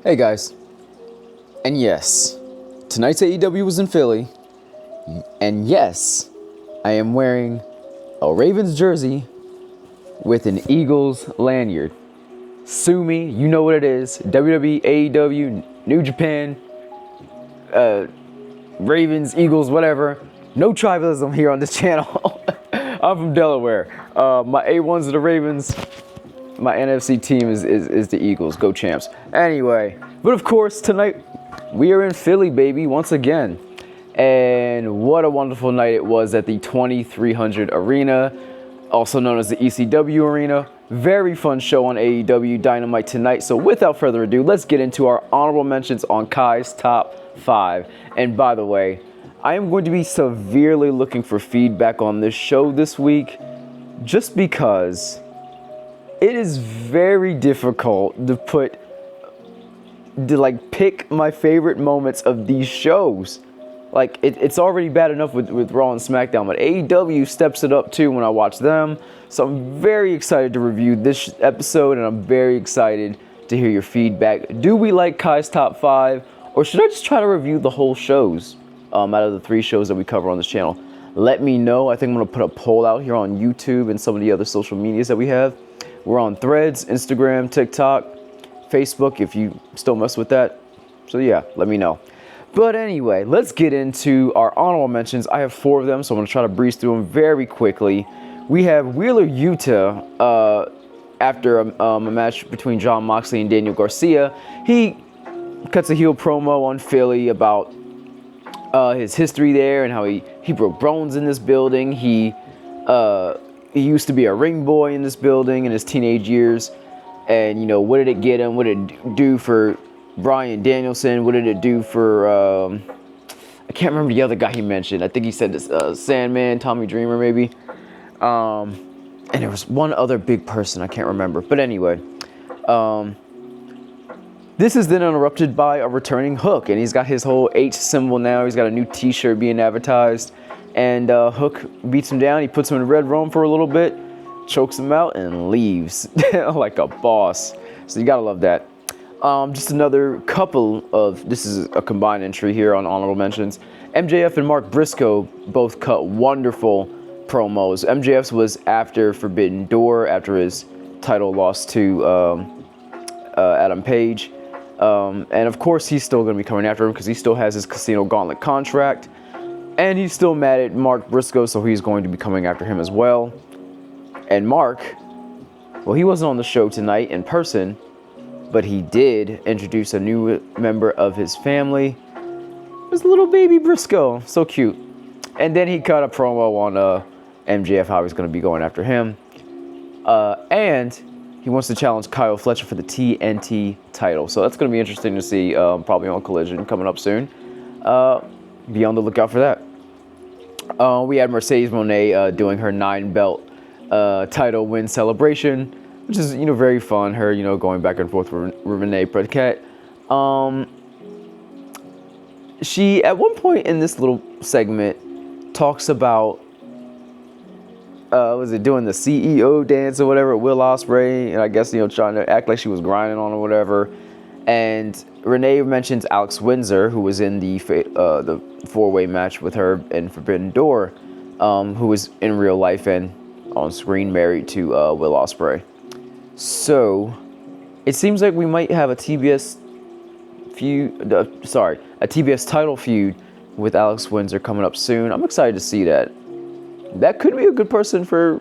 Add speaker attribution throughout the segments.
Speaker 1: Hey guys, and yes, tonight's AEW was in Philly, and yes, I am wearing a Ravens jersey with an Eagles lanyard. Sue me, you know what it is. WWE, AEW, New Japan, Ravens, Eagles, whatever. No tribalism here on this channel. I'm from Delaware. My A1s are the Ravens. My NFC team is the Eagles. Go Champs. Anyway, but of course, tonight we are in Philly, baby, once again. And what a wonderful night it was at the 2300 Arena, also known as the ECW Arena. Very fun show on AEW Dynamite tonight. So without further ado, let's get into our honorable mentions on Kye'S top 5. And by the way, I am going to be severely looking for feedback on this show this week, just because it is very difficult to pick my favorite moments of these shows. Like, it's already bad enough with Raw and SmackDown, but AEW steps it up too when I watch them. So I'm very excited to review this episode, and I'm very excited to hear your feedback. Do we like Kye'S top 5, or should I just try to review the whole shows out of the 3 shows that we cover on this channel? Let me know. I think I'm going to put a poll out here on YouTube and some of the other social medias that we have. We're on Threads, Instagram, TikTok, Facebook, if you still mess with that. So yeah, let me know. But anyway, let's get into our honorable mentions. I have 4 of them, so I'm going to try to breeze through them very quickly. We have Wheeler Yuta after a match between Jon Moxley and Daniel Garcia. He cuts a heel promo on Philly about his history there and how he broke bones in this building. He used to be a ring boy in this building in his teenage years. And, you know, what did it get him? What did it do for Bryan Danielson? What did it do for, I can't remember the other guy he mentioned. I think he said this, Sandman, Tommy Dreamer maybe. And there was one other big person, I can't remember. But anyway, this is then interrupted by a returning Hook. And he's got his whole H symbol now. He's got a new t-shirt being advertised. And Hook beats him down. He puts him in red room for a little bit, chokes him out, and leaves like a boss. So you gotta love that. Just another couple of, this is a combined entry here on honorable mentions. MJF and Mark Briscoe both cut wonderful promos. MJF's was after Forbidden Door, after his title loss to Adam Page. And of course, he's still going to be coming after him because he still has his Casino Gauntlet contract. And he's still mad at Mark Briscoe, so he's going to be coming after him as well. And Mark, well, he wasn't on the show tonight in person, but he did introduce a new member of his family. It was little baby Briscoe, so cute. And then he cut a promo on MJF, how he's going to be going after him. And he wants to challenge Kyle Fletcher for the TNT title. So that's going to be interesting to see, probably on Collision coming up soon. Be on the lookout for that. We had Mercedes Moné doing her 9-belt title win celebration, which is, you know, very fun. Her, you know, going back and forth with Renee Paquette. She, at one point in this little segment, talks about, was it doing the CEO dance or whatever, Will Ospreay, and I guess, you know, trying to act like she was grinding on or whatever. And Renee mentions Alex Windsor, who was in the 4-way match with her in Forbidden Door, who was in real life and on screen married to Will Ospreay. So it seems like we might have a TBS feud, a TBS title feud with Alex Windsor coming up soon. I'm excited to see that. That could be a good person for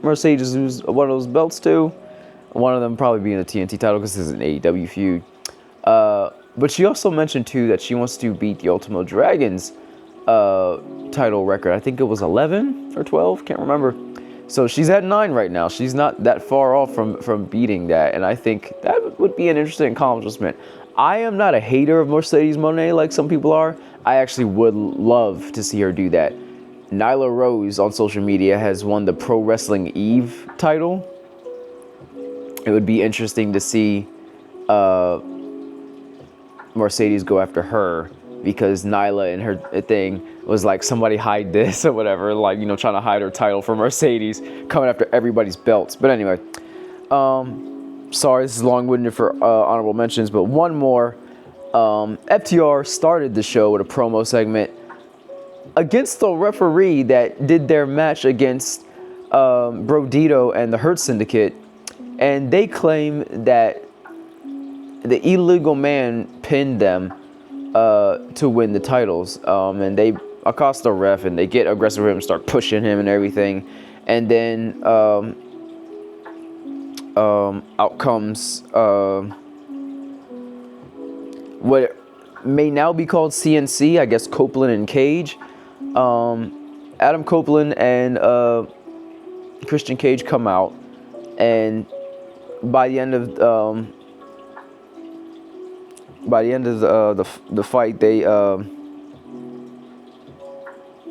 Speaker 1: Mercedes, who's one of those belts too. One of them probably being the TNT title because this is an AEW feud. But she also mentioned too that she wants to beat the Ultimo Dragon's title record. I think it was 11 or 12, can't remember. So she's at 9 right now. She's not that far off from beating that, and I think that would be an interesting accomplishment. I am not a hater of Mercedes Moné like some people are. I actually would love to see her do that. Nyla Rose on social media has won the Pro Wrestling Eve title. It would be interesting to see Mercedes go after her, because Nyla and her thing was like, somebody hide this or whatever, like, you know, trying to hide her title from Mercedes, coming after everybody's belts. But anyway, Sorry, this is long-winded for honorable mentions, but one more. FTR started the show with a promo segment against the referee that did their match against Brodito and the Hurt Syndicate, and they claim that the illegal man pinned them to win the titles, and they accost the ref and they get aggressive with him, start pushing him and everything, and then out comes what may now be called CNC, I guess Copeland and Cage. Adam Copeland and Christian Cage come out, and by the end of the fight, they oh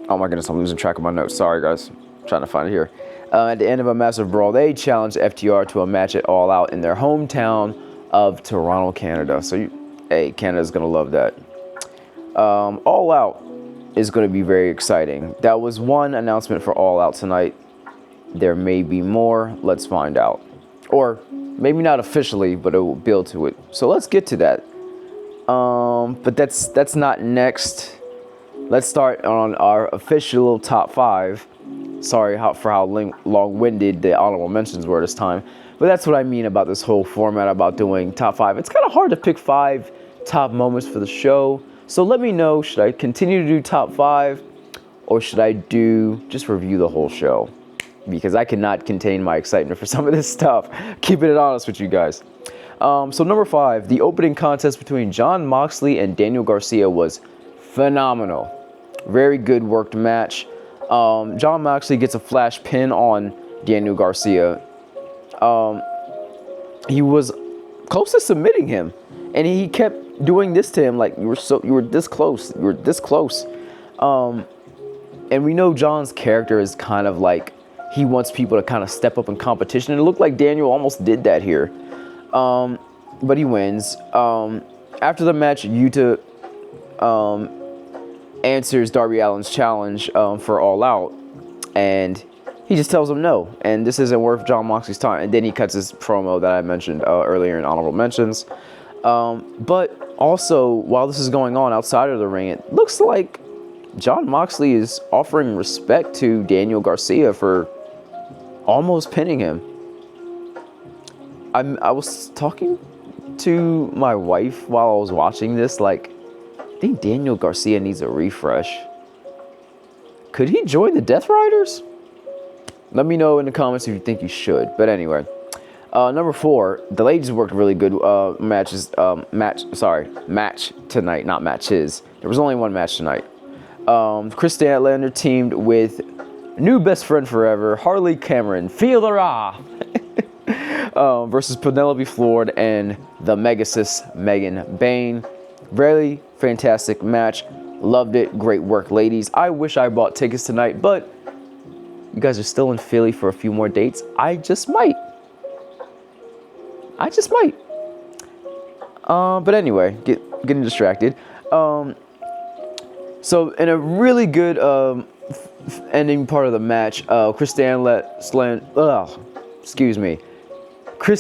Speaker 1: my goodness, I'm losing track of my notes. Sorry guys, I'm trying to find it here. At the end of a massive brawl, they challenged FTR to a match at All Out in their hometown of Toronto, Canada. So, hey, Canada's gonna love that. All Out is gonna be very exciting. That was one announcement for All Out tonight. There may be more. Let's find out. Or maybe not officially, but it will build to it. So let's get to that. But that's not next. Let's start on our official top 5. Sorry for how long-winded the honorable mentions were this time. But that's what I mean about this whole format about doing top 5. It's kind of hard to pick 5 top moments for the show. So let me know, should I continue to do top 5? Or should I just review the whole show? Because I cannot contain my excitement for some of this stuff. Keeping it honest with you guys. So number 5, the opening contest between Jon Moxley and Daniel Garcia was phenomenal. Very good worked match. Jon Moxley gets a flash pin on Daniel Garcia. He was close to submitting him, and he kept doing this to him, like, you were this close. And we know Jon's character is kind of like, he wants people to kind of step up in competition, and it looked like Daniel almost did that here. But he wins. After the match, Yuta answers Darby Allin's challenge for All Out, and he just tells him no, and this isn't worth Jon Moxley's time. And then he cuts his promo that I mentioned earlier in honorable mentions. But also, while this is going on outside of the ring, it looks like Jon Moxley is offering respect to Daniel Garcia for almost pinning him. I was talking to my wife while I was watching this, like, I think Daniel Garcia needs a refresh. Could he join the Death Riders? Let me know in the comments if you think he should. But anyway, number 4, the ladies worked really good match tonight, not matches. There was only one match tonight. Chris Statlander teamed with new best friend forever, Harley Cameron, Feel the Raw, versus Penelope Ford and the Megasis Megan Bayne. Very fantastic match. Loved it. Great work, ladies. I wish I bought tickets tonight, but you guys are still in Philly for a few more dates. I just might. But anyway, getting distracted. So in a really good ending part of the match, Chris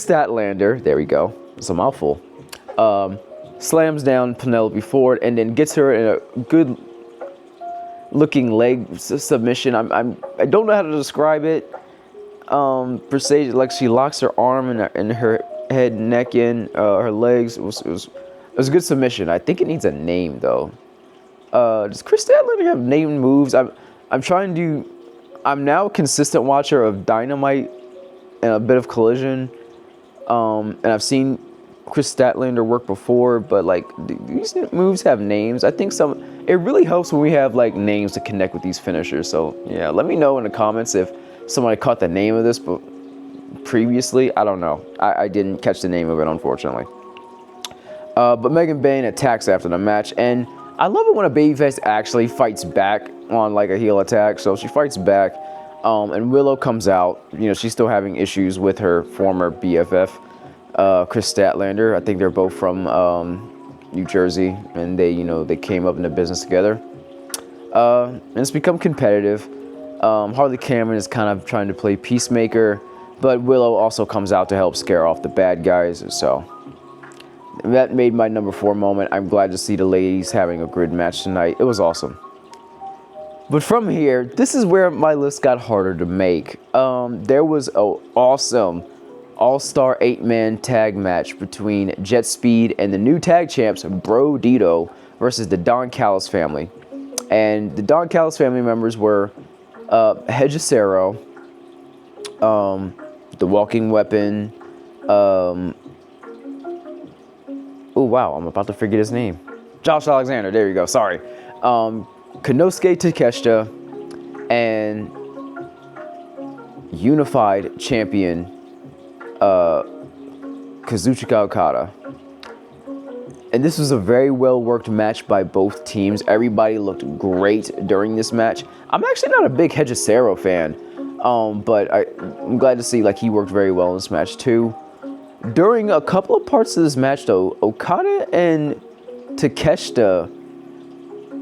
Speaker 1: Statlander, there we go, it's a mouthful, slams down Penelope Ford and then gets her in a good looking leg submission. I don't know how to describe it per se, like she locks her arm in her head, neck in her legs. It was a good submission. I think it needs a name though. Does Chris Statlander have named moves? I'm now a consistent watcher of Dynamite and a bit of Collision. And I've seen Chris Statlander work before, but like these moves have names. I think it really helps when we have like names to connect with these finishers. So yeah, let me know in the comments if somebody caught the name of this but previously. I don't know. I didn't catch the name of it, unfortunately. But Megan Bayne attacks after the match, and I love it when a babyface actually fights back on like a heel attack. So she fights back, and Willow comes out. You know, she's still having issues with her former BFF, Chris Statlander. I think they're both from New Jersey, and they came up in the business together. And it's become competitive. Harley Cameron is kind of trying to play peacemaker. But Willow also comes out to help scare off the bad guys. So that made my number 4 moment. I'm glad to see the ladies having a good match tonight. It was awesome. But from here, this is where my list got harder to make. There was an awesome all-star 8-man tag match between Jet Speed and the new tag champs, Bro Dito, versus the Don Callis family. And the Don Callis family members were Hejicero, the Walking Weapon, oh wow, I'm about to forget his name. Josh Alexander, there you go, sorry. Konosuke Takeshita, and unified champion Kazuchika Okada. And this was a very well worked match by both teams. Everybody looked great during this match. I'm actually not a big Hejicero fan, but I'm glad to see like he worked very well in this match too. During a couple of parts of this match though, Okada and Takeshita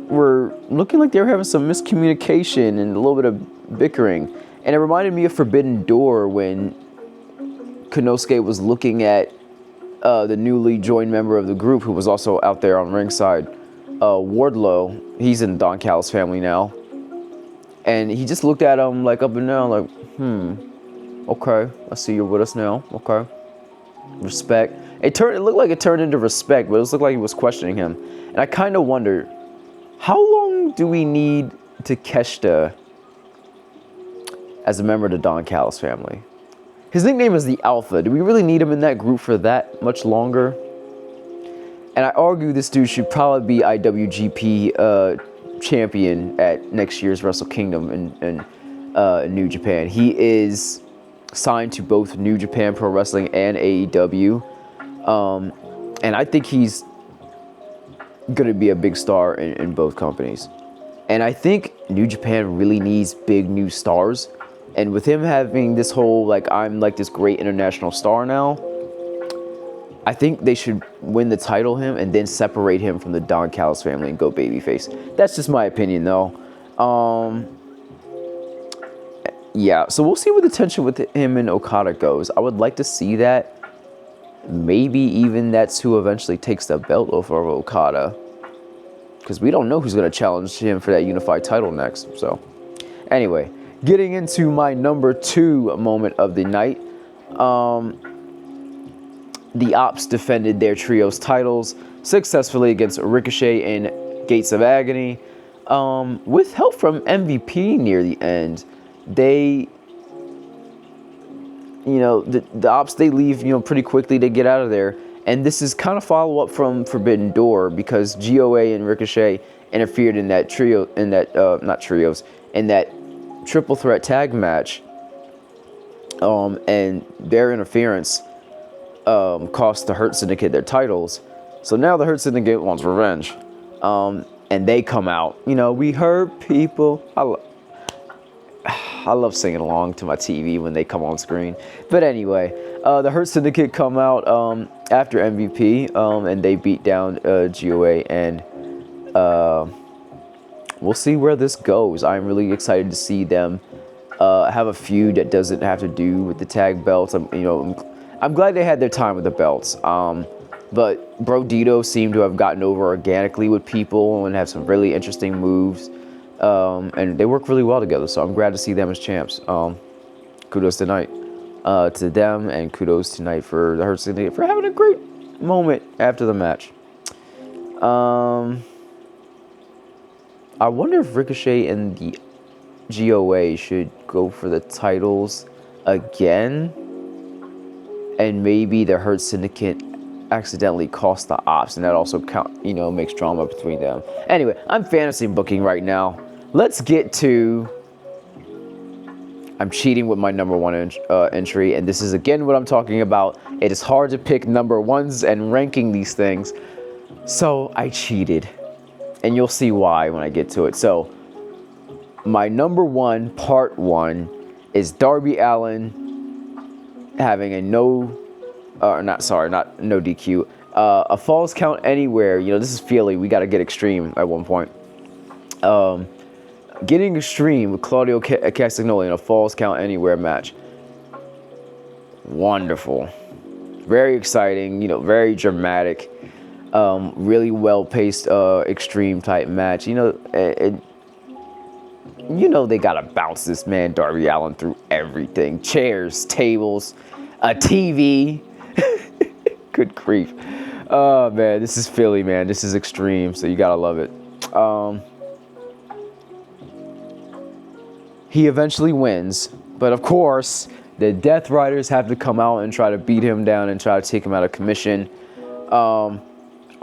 Speaker 1: were looking like they were having some miscommunication and a little bit of bickering. And it reminded me of Forbidden Door when Konosuke was looking at the newly joined member of the group who was also out there on ringside, Wardlow. He's in Don Callis family now. And he just looked at him like up and down like, okay, I see you're with us now, okay. Respect. It looked like it turned into respect, but it looked like he was questioning him. And I kind of wondered, how long do we need Takeshita as a member of the Don Callis family? His nickname is the Alpha. Do we really need him in that group for that much longer? And I argue this dude should probably be IWGP champion at next year's Wrestle Kingdom in New Japan. He is signed to both New Japan Pro Wrestling and AEW. And I think he's going to be a big star in both companies. And I think New Japan really needs big new stars. And with him having this whole, like, I'm like this great international star now, I think they should win the title him and then separate him from the Don Callis family and go babyface. That's just my opinion, though. Yeah, so we'll see where the tension with him and Okada goes. I would like to see that. Maybe even that's who eventually takes the belt off of Okada. Because we don't know who's going to challenge him for that unified title next. So, anyway, getting into my number 2 moment of the night. The Ops defended their trios titles successfully against Ricochet and Gates of Agony. With help from MVP near the end, they, the Ops, they leave, pretty quickly to get out of there. And this is kind of follow-up from Forbidden Door because GOA and Ricochet interfered in that in that triple threat tag match. And their interference cost the Hurt Syndicate their titles. So now the Hurt Syndicate wants revenge. And they come out. We hurt people. I love singing along to my TV when they come on screen. But anyway, the Hurt Syndicate come out after MVP, and they beat down GOA, and we'll see where this goes. I'm really excited to see them have a feud that doesn't have to do with the tag belts. I'm glad they had their time with the belts. But Bro Dito seemed to have gotten over organically with people and have some really interesting moves. And they work really well together, so I'm glad to see them as champs. Kudos tonight to them, and kudos tonight for the Hurt Syndicate for having a great moment after the match. I wonder if Ricochet and the GOA should go for the titles again, and maybe the Hurt Syndicate accidentally cost the Ops, and that also makes drama between them. Anyway, I'm fantasy booking right now. Let's get to... I'm cheating with my number 1 entry, and this is again what I'm talking about. It is hard to pick number 1s and ranking these things, so I cheated, and you'll see why when I get to it. So, my number 1, part 1, is Darby Allin having a no DQ, a Falls Count Anywhere. This is Philly. We got to get extreme at one point. Getting extreme with Claudio Castagnoli in a Falls Count Anywhere match. wonderful. Very exciting, you know, very dramatic. Really well-paced, extreme type match. You know, they gotta bounce this man Darby Allin through everything: chairs, tables, a TV. Good grief. Oh man, this is Philly, man. This is extreme, so you gotta love it. He eventually wins, but of course, the Death Riders have to come out and try to beat him down and try to take him out of commission.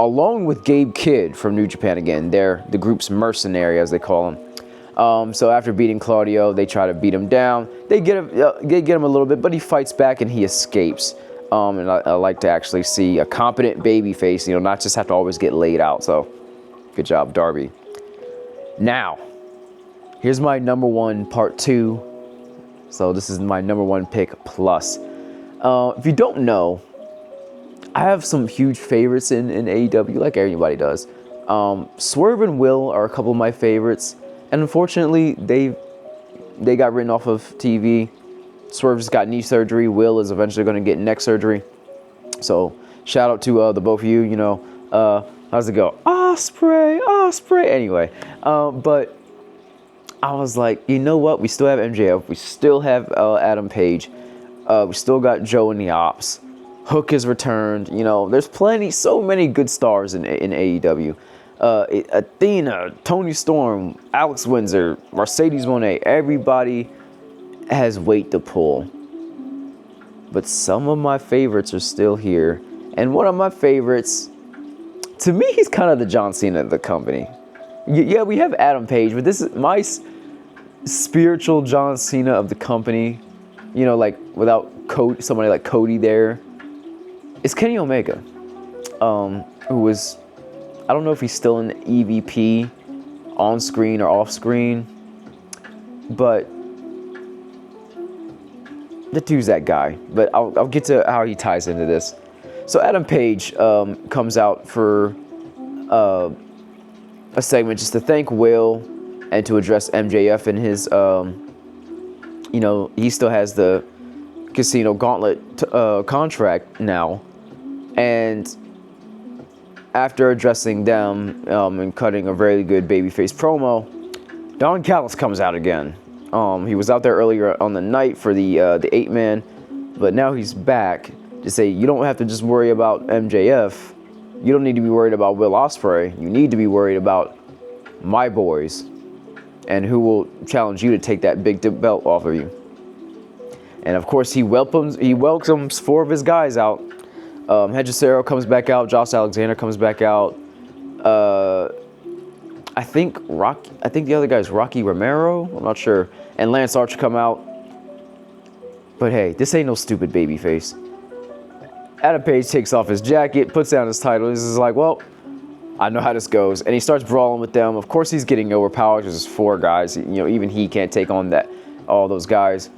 Speaker 1: Along with Gabe Kidd from New Japan again. They're the group's mercenary, as they call him. So after beating Claudio, they try to beat him down. They get him a little bit, but he fights back and he escapes. And I like to actually see a competent babyface, you know, not just have to always get laid out. So, good job, Darby. Now, here's my number one part 2. So this is my number 1 pick plus. If you don't know, I have some huge favorites in AEW, like everybody does. Swerve and Will are a couple of my favorites, and unfortunately, they got written off of TV. Swerve just got knee surgery. Will is eventually going to get neck surgery. So shout out to the both of you. You know, how's it go? Osprey. Anyway, but I was like, you know what? We still have MJF. We still have Adam Page. We still got Joe in the Ops. Hook is returned. You know, there's so many good stars in AEW. Athena, Tony Storm, Alex Windsor, Mercedes Moné. Everybody has weight to pull. But some of my favorites are still here. And one of my favorites, to me, he's kind of the John Cena of the company. Yeah, we have Adam Page, but this is my spiritual John Cena of the company. You know, like without somebody like Cody there. It's Kenny Omega, who was, I don't know if he's still in EVP, on screen or off screen, but the dude's that guy. But I'll get to how he ties into this. So Adam Page comes out for a segment just to thank Will and to address MJF and his, you know, he still has the Casino Gauntlet contract now. And after addressing them and cutting a very good babyface promo, Don Callis comes out again. He was out there earlier on the night for the 8-man, but now he's back to say you don't have to just worry about MJF. You don't need to be worried about Will Ospreay. You need to be worried about my boys and who will challenge you to take that big belt off of you. And of course, he welcomes 4 of his guys out. Hechicero comes back out. Josh Alexander comes back out. I think the other guy's Rocky Romero. I'm not sure. And Lance Archer come out. But hey, this ain't no stupid babyface. Adam Page takes off his jacket, puts down his title. He's just like, well, I know how this goes. And he starts brawling with them. Of course, he's getting overpowered because there's 4 guys. You know, even he can't take on all those guys.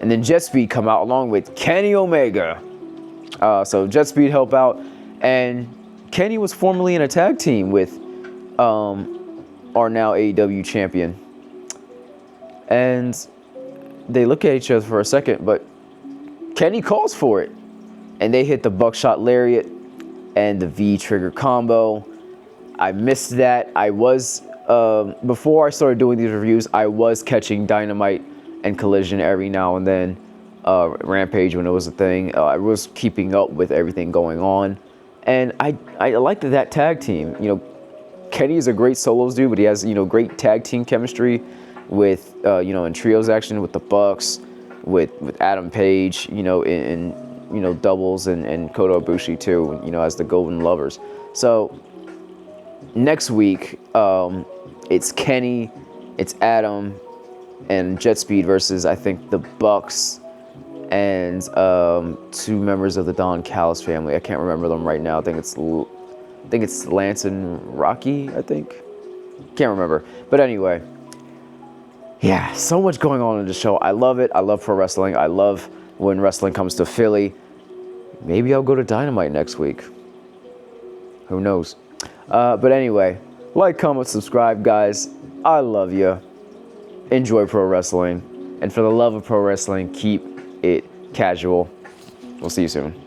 Speaker 1: And then Jet Speed come out along with Kenny Omega. So Jet Speed help out. And Kenny was formerly in a tag team with our now AEW champion. And they look at each other for a second, but Kenny calls for it. And they hit the buckshot lariat and the V-trigger combo. I missed that. I was, before I started doing these reviews, I was catching Dynamite and Collision every now and then. Rampage when it was a thing. I was keeping up with everything going on. And I liked that tag team. You know, Kenny is a great solos dude, but he has, you know, great tag team chemistry with, you know, in trios action with the Bucks, with Adam Page, you know, in you know, doubles and Kota Ibushi too, you know, as the Golden Lovers. So next week, it's Kenny, it's Adam, and Jet Speed versus, I think, the Bucks and 2 members of the Don Callis family. I can't remember them right now. I think it's Lance and Rocky, I think. Can't remember. But anyway, yeah, so much going on in the show. I love it. I love pro wrestling. I love when wrestling comes to Philly. Maybe I'll go to Dynamite next week. Who knows? But anyway, like, comment, subscribe, guys. I love you. Enjoy pro wrestling. And for the love of pro wrestling, keep it casual. We'll see you soon.